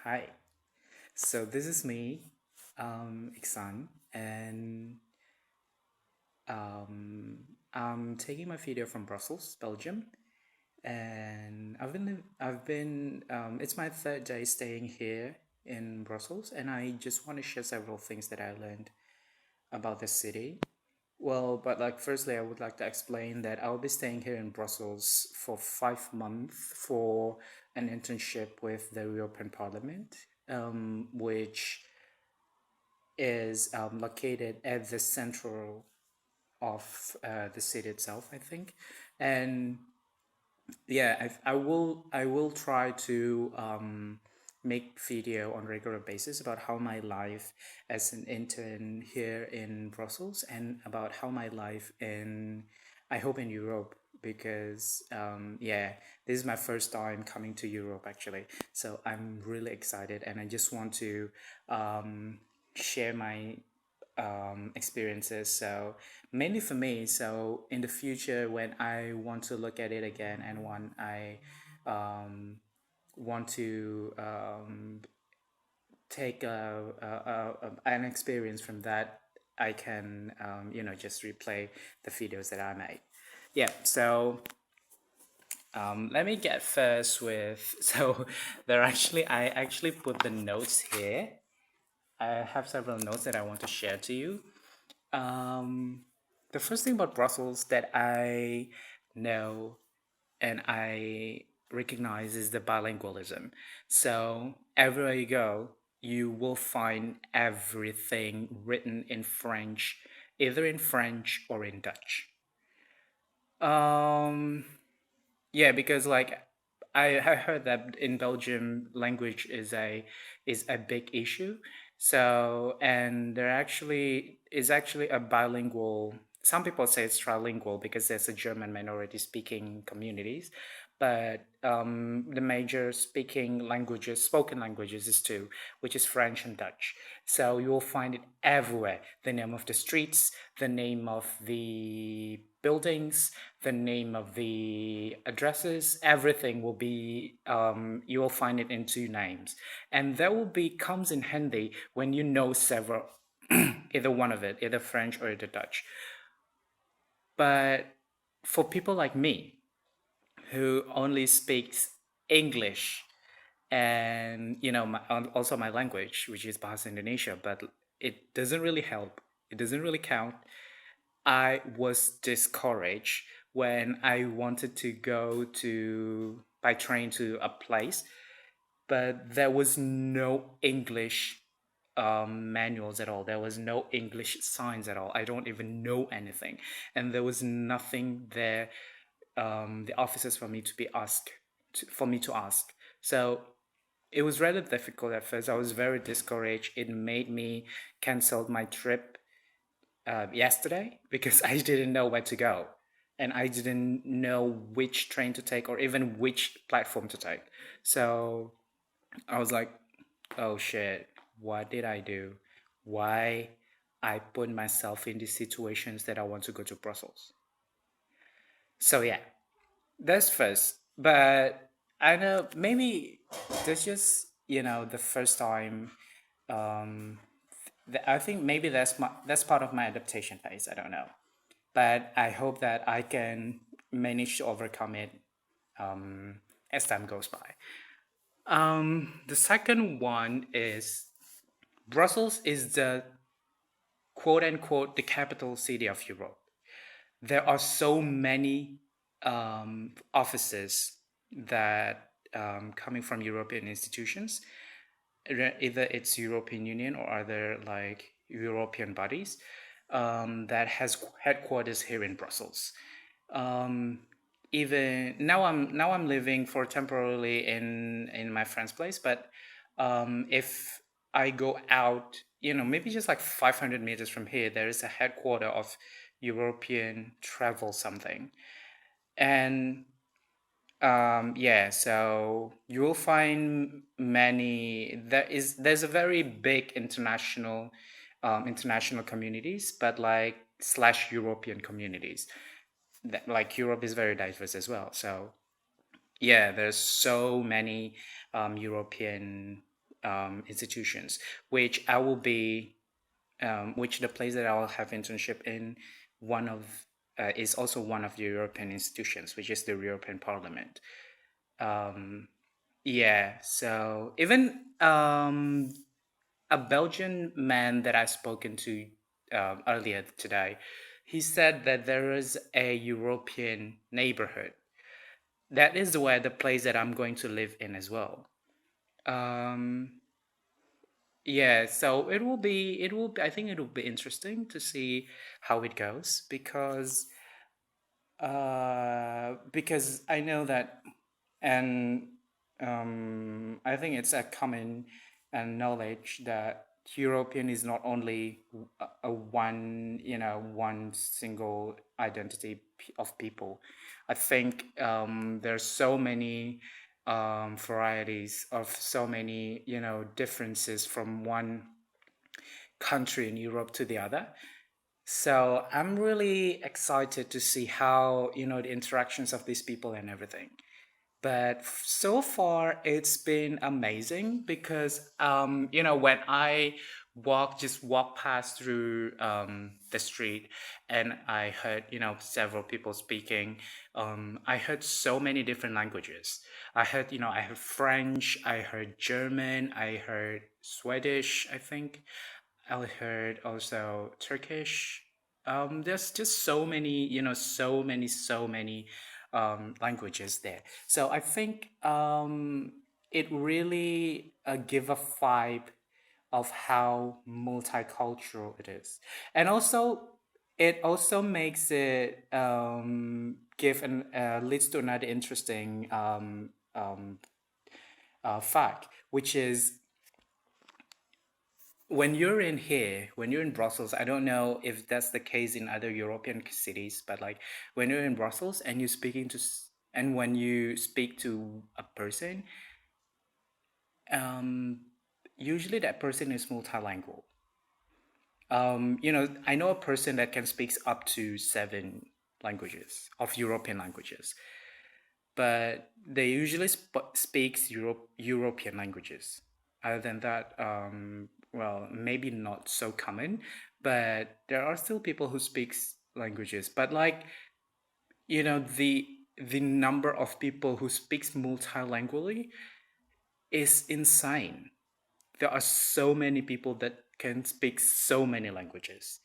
Hi. So this is me, Iksan, and um, I'm taking my video from Brussels, Belgium, and it's my third day staying here in Brussels, and I just want to share several things that I learned about the city. Well, but like firstly, I would like to explain that I'll be staying here in Brussels for 5 months for an internship with the European Parliament, which is located at the central of the city itself, I think. And yeah, I will try to make video on regular basis about how my life as an intern here in Brussels and about how my life in I hope in Europe because yeah, this is my first time coming to Europe actually. So I'm really excited and I just want to share my experiences. So mainly for me. So in the future, when I want to look at it again and when I um, want to take an experience from that, I can just replay the videos that I made. Yeah. So let me get first with so I actually put the notes here. I have several notes that I want to share to you. Um, the first thing about Brussels that I know and I recognize is the bilingualism. So everywhere you go, you will find everything written in French, either in French or in Dutch. Um, yeah, because like I heard that in Belgium language is a big issue. So and there actually is actually a bilingual. Some people say it's trilingual because there's a German minority speaking communities, but the major spoken languages is two, which is French and Dutch. So you will find it everywhere. The name of the streets, the name of the buildings, the name of the addresses, everything will be you will find it in two names. And that will be comes in handy when you know several either one of it, either French or either Dutch. But for people like me who only speaks English and also my language, which is Bahasa Indonesia, but it doesn't really help. It doesn't really count. I was discouraged when I wanted to go to by train to a place, but there was no English manuals at all. There was no English signs at all. I don't even know anything, and there was nothing there. The officers for me to be asked for me to ask. So it was rather difficult at first. I was very discouraged. It made me cancel my trip yesterday because I didn't know where to go and I didn't know which train to take or even which platform to take. So I was like, oh shit, what did I do? Why I put myself in these situations that I want to go to Brussels? So yeah, that's first. But I know maybe that's just, the first time um, I think maybe that's part of my adaptation phase. I don't know, but I hope that I can manage to overcome it as time goes by. The second one is Brussels is the quote unquote the capital city of Europe. There are so many offices that coming from European institutions, either it's European Union or other like European bodies that has headquarters here in Brussels. Um, Even now I'm living for temporarily in my friend's place, but if I go out, maybe just like 500 meters from here, there is a headquarter of European travel something, and yeah, so you will find there's a very big international communities, but like slash European communities. Like Europe is very diverse as well. So yeah, there's so many European institutions, which I will be, which the place that I will have internship in, one of is also one of the European institutions, which is the European Parliament. Um, yeah, so even a Belgian man that I've spoken to earlier today, he said that there is a European neighborhood. That is where the place that I'm going to live in as well. Um, yeah, so I think it will be interesting to see how it goes because I know that, and I think it's a common knowledge that European is not only a one, one single identity of people. I think there's so many varieties of so many, differences from one country in Europe to the other. So I'm really excited to see how, the interactions of these people and everything. But so far, it's been amazing because, when I just walk past through the street and I heard, several people speaking, I heard so many different languages. I heard, I heard French, I heard German, I heard Swedish, I think. I heard also Turkish. There's just so many, so many languages there. So I think it really give a vibe of how multicultural it is, and also it also makes it give an leads to another interesting fact, which is when you're in Brussels, I don't know if that's the case in other European cities, but like when you're in Brussels and you're speaking to, and when you speak to a person, um, usually that person is multilingual. I know a person that can speak up to 7 languages of European languages, but they usually speaks European languages. Other than that, well, maybe not so common, but there are still people who speaks languages. But like, the number of people who speaks multilingually is insane. There are so many people that can speak so many languages,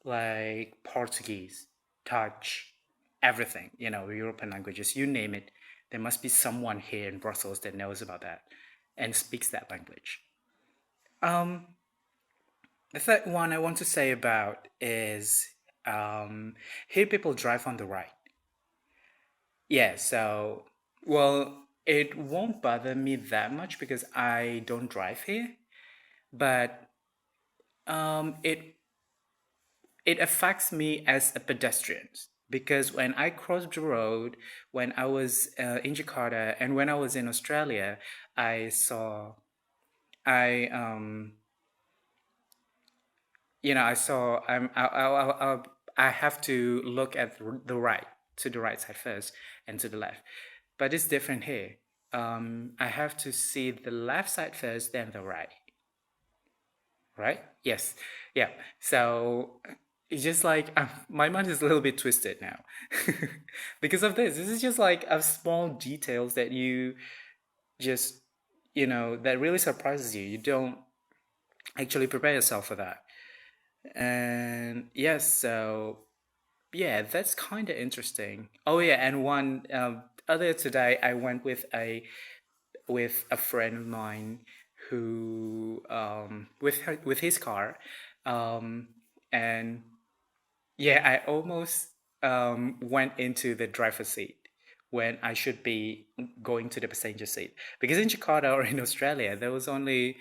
like Portuguese, Dutch, everything, European languages, you name it. There must be someone here in Brussels that knows about that and speaks that language. Um, the third one I want to say about is here people drive on the right. Yeah, so, well, it won't bother me that much because I don't drive here, but it affects me as a pedestrian because when I crossed the road when I was in Jakarta and when I was in Australia, I saw I I saw I have to look at the right to the right side first and to the left, but it's different here. I have to see the left side first, then the right. Right? Yes. Yeah. So it's just like my mind is a little bit twisted now because of this. This is just like a small details that you just, that really surprises you. You don't actually prepare yourself for that. And yes, so yeah, that's kind of interesting. Oh yeah, and one earlier today, I went with a friend of mine who with his car, um, and yeah, I almost went into the driver's seat when I should be going to the passenger seat because in Jakarta or in Australia there was only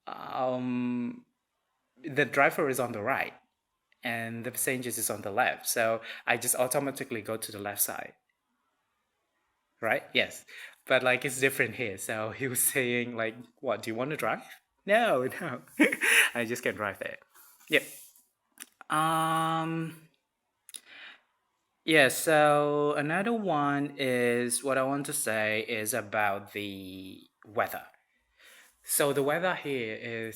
um, the driver is on the right and the passengers is on the left, so I just automatically go to the left side. Right? Yes. But like it's different here. So he was saying like, "What, do you want to drive?" No, no. I just can drive there. Yep. Um yeah, so another one is what I want to say is about the weather. So the weather here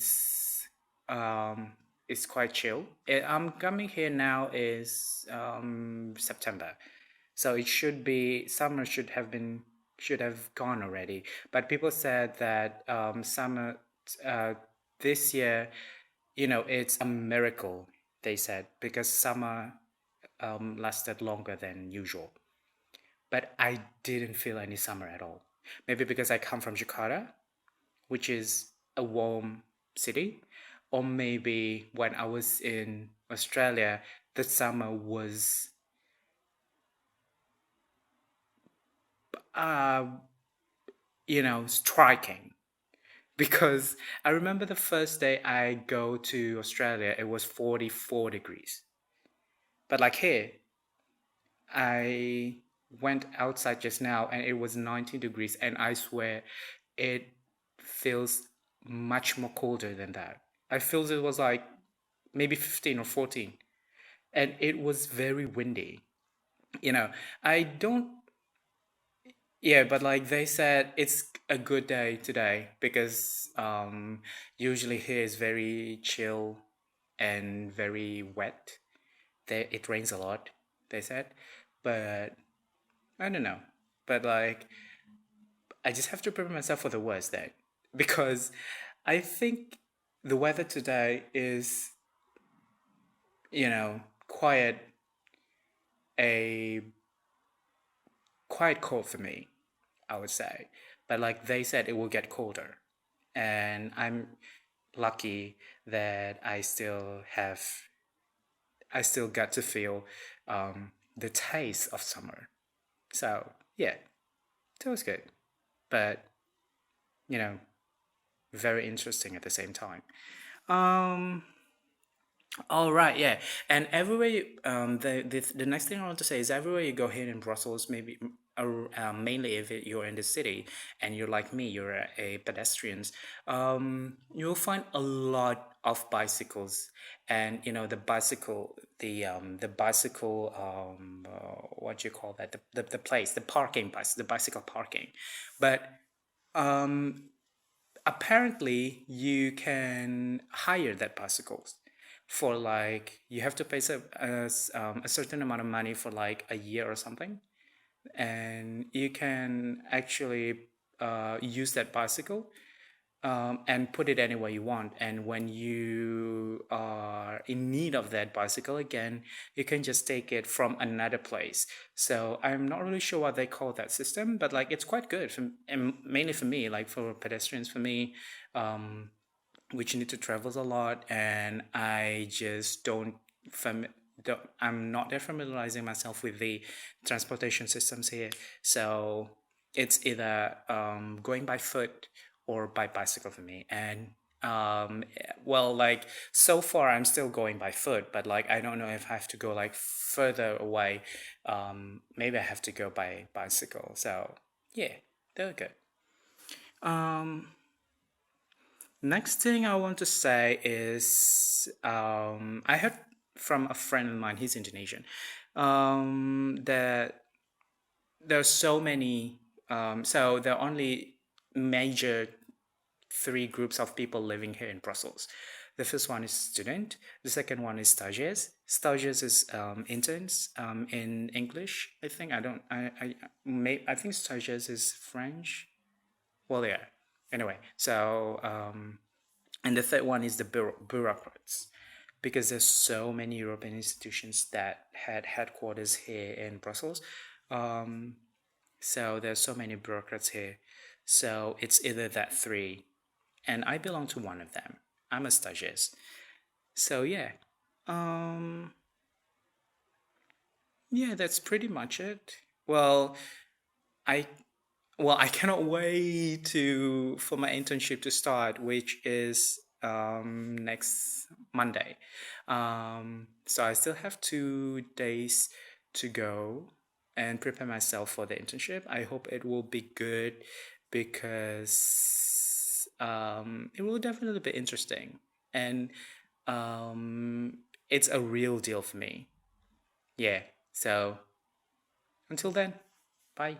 um is quite chill. I'm coming here now is September. So it should be summer should have gone already. But people said that summer uh this year, it's a miracle, they said, because summer lasted longer than usual. But I didn't feel any summer at all. Maybe because I come from Jakarta, which is a warm city, or maybe when I was in Australia, the summer was, uh, striking. Because I remember the first day I go to Australia, it was 44 degrees. But like here, I went outside just now and it was 19 degrees, and I swear it feels much more colder than that. I feel it was like maybe 15 or 14, and it was very windy. You know, I don't, yeah, but like they said, it's a good day today because usually here is very chill and very wet. There, it rains a lot, they said, but I don't know. But like, I just have to prepare myself for the worst day because I think the weather today is, quite a quite cold for me, I would say. But like they said, it will get colder, and I'm lucky that I still got to feel the taste of summer. So yeah, that was good, but you know, very interesting at the same time. Um, All right, yeah, and everywhere the next thing I want to say is everywhere you go here in Brussels, maybe mainly if you're in the city and you're like me, you're a pedestrians, you'll find a lot of bicycles, and the bicycle what do you call that, the place, the parking bus, the bicycle parking, but um apparently you can hire that bicycles for like you have to pay a certain amount of money for like a year or something, and you can actually use that bicycle and put it anywhere you want. And when you are in need of that bicycle again, you can just take it from another place. So I'm not really sure what they call that system, but like it's quite good and mainly for me, like for pedestrians, for me, um, which need to travel a lot, and I just I'm not that familiarizing myself with the transportation systems here. So it's either going by foot or by bicycle for me. And well, like so far I'm still going by foot, but like I don't know if I have to go like further away. Maybe I have to go by bicycle. So yeah, they're good. Um, Next thing I want to say is I heard from a friend of mine, he's Indonesian, that there are so many, so there are only major three groups of people living here in Brussels. The first one is student. The second one is stagiaires. Stagiaires is interns in English. I think I don't. I think stagiaires is French. Well, yeah. Anyway, so and the third one is the bureaucrats, because there's so many European institutions that had headquarters here in Brussels. Um, so there's so many bureaucrats here. So it's either that three, and I belong to one of them. I'm a stagiaire. So yeah, um, yeah, that's pretty much it. Well, I I cannot wait to for my internship to start, which is next Monday. So I still have 2 days to go and prepare myself for the internship. I hope it will be good because it will definitely be interesting, and it's a real deal for me. Yeah. So until then, bye.